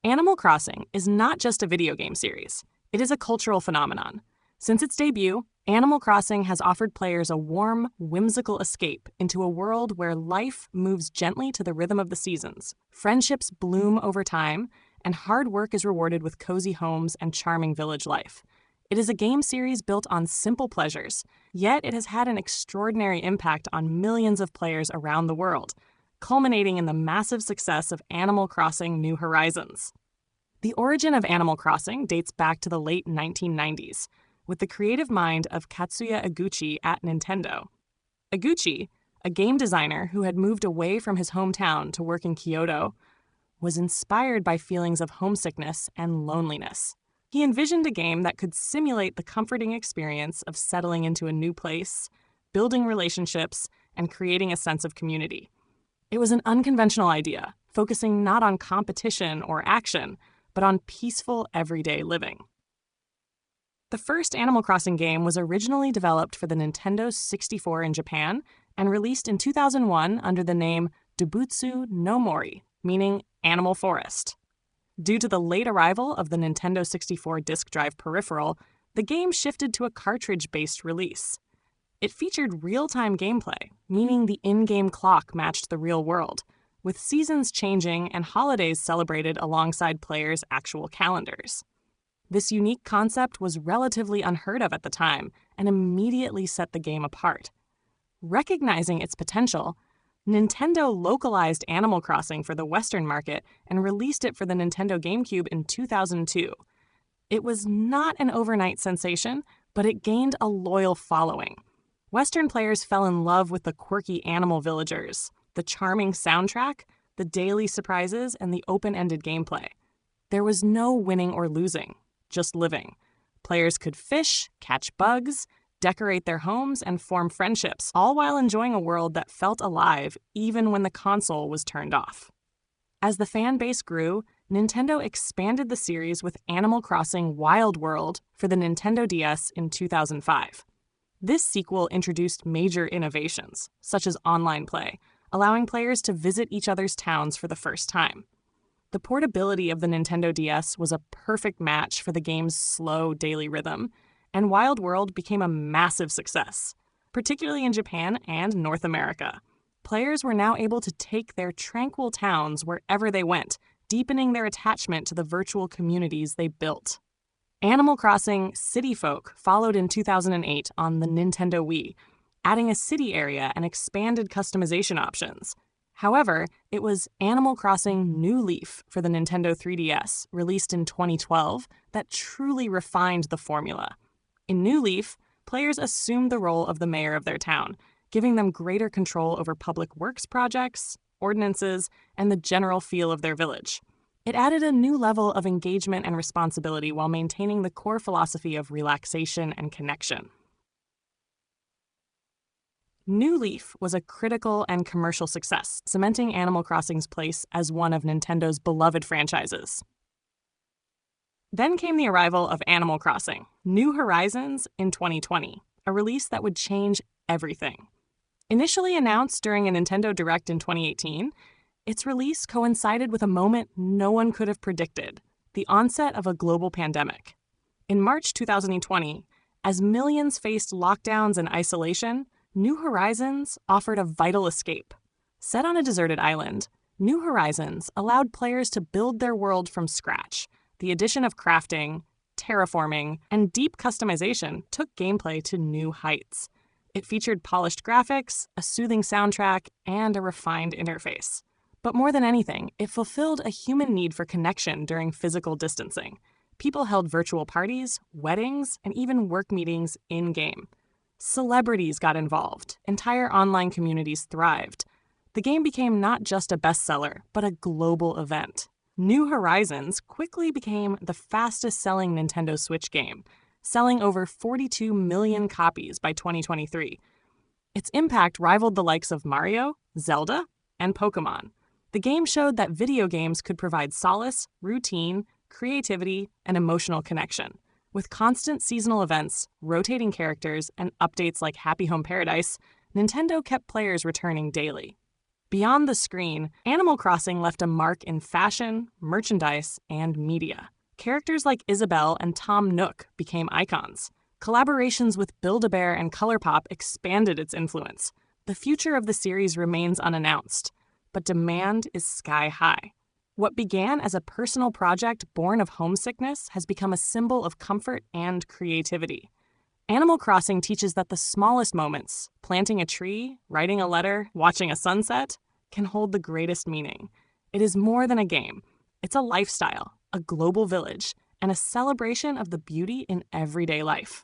Animal Crossing is not just a video game series. It is a cultural phenomenon. Since its debut, Animal Crossing has offered players a warm, whimsical escape into a world where life moves gently to the rhythm of the seasons, friendships bloom over time, and hard work is rewarded with cozy homes and charming village life. It is a game series built on simple pleasures, yet it has had an extraordinary impact on millions of players around the world, culminating in the massive success of Animal Crossing: New Horizons. The origin of Animal Crossing dates back to the late 1990s, with the creative mind of Katsuya Eguchi at Nintendo. Eguchi, a game designer who had moved away from his hometown to work in Kyoto, was inspired by feelings of homesickness and loneliness. He envisioned a game that could simulate the comforting experience of settling into a new place, building relationships, and creating a sense of community. It was an unconventional idea, focusing not on competition or action, but on peaceful, everyday living. The first Animal Crossing game was originally developed for the Nintendo 64 in Japan and released in 2001 under the name Dobutsu no Mori, meaning Animal Forest. Due to the late arrival of the Nintendo 64 disk drive peripheral, the game shifted to a cartridge-based release. It featured real-time gameplay, meaning the in-game clock matched the real world, with seasons changing and holidays celebrated alongside players' actual calendars. This unique concept was relatively unheard of at the time and immediately set the game apart. Recognizing its potential, Nintendo localized Animal Crossing for the Western market and released it for the Nintendo GameCube in 2002. It was not an overnight sensation, but it gained a loyal following. Western players fell in love with the quirky animal villagers, the charming soundtrack, the daily surprises, and the open-ended gameplay. There was no winning or losing, just living. Players could fish, catch bugs, decorate their homes, and form friendships, all while enjoying a world that felt alive even when the console was turned off. As the fan base grew, Nintendo expanded the series with Animal Crossing: Wild World for the Nintendo DS in 2005. This sequel introduced major innovations, such as online play, allowing players to visit each other's towns for the first time. The portability of the Nintendo DS was a perfect match for the game's slow daily rhythm, and Wild World became a massive success, particularly in Japan and North America. Players were now able to take their tranquil towns wherever they went, deepening their attachment to the virtual communities they built. Animal Crossing: City Folk followed in 2008 on the Nintendo Wii, adding a city area and expanded customization options. However, it was Animal Crossing: New Leaf for the Nintendo 3DS, released in 2012, that truly refined the formula. In New Leaf, players assumed the role of the mayor of their town, giving them greater control over public works projects, ordinances, and the general feel of their village. It added a new level of engagement and responsibility while maintaining the core philosophy of relaxation and connection. New Leaf was a critical and commercial success, cementing Animal Crossing's place as one of Nintendo's beloved franchises. Then came the arrival of Animal Crossing: New Horizons in 2020, a release that would change everything. Initially announced during a Nintendo Direct in 2018, its release coincided with a moment no one could have predicted: the onset of a global pandemic. In March 2020, as millions faced lockdowns and isolation, New Horizons offered a vital escape. Set on a deserted island, New Horizons allowed players to build their world from scratch. The addition of crafting, terraforming, and deep customization took gameplay to new heights. It featured polished graphics, a soothing soundtrack, and a refined interface. But more than anything, it fulfilled a human need for connection during physical distancing. People held virtual parties, weddings, and even work meetings in-game. Celebrities got involved. Entire online communities thrived. The game became not just a bestseller, but a global event. New Horizons quickly became the fastest-selling Nintendo Switch game, selling over 42 million copies by 2023. Its impact rivaled the likes of Mario, Zelda, and Pokémon. The game showed that video games could provide solace, routine, creativity, and emotional connection. With constant seasonal events, rotating characters, and updates like Happy Home Paradise, Nintendo kept players returning daily. Beyond the screen, Animal Crossing left a mark in fashion, merchandise, and media. Characters like Isabelle and Tom Nook became icons. Collaborations with Build-A-Bear and ColourPop expanded its influence. The future of the series remains unannounced, but demand is sky high. What began as a personal project born of homesickness has become a symbol of comfort and creativity. Animal Crossing teaches that the smallest moments, planting a tree, writing a letter, watching a sunset, can hold the greatest meaning. It is more than a game. It's a lifestyle, a global village, and a celebration of the beauty in everyday life.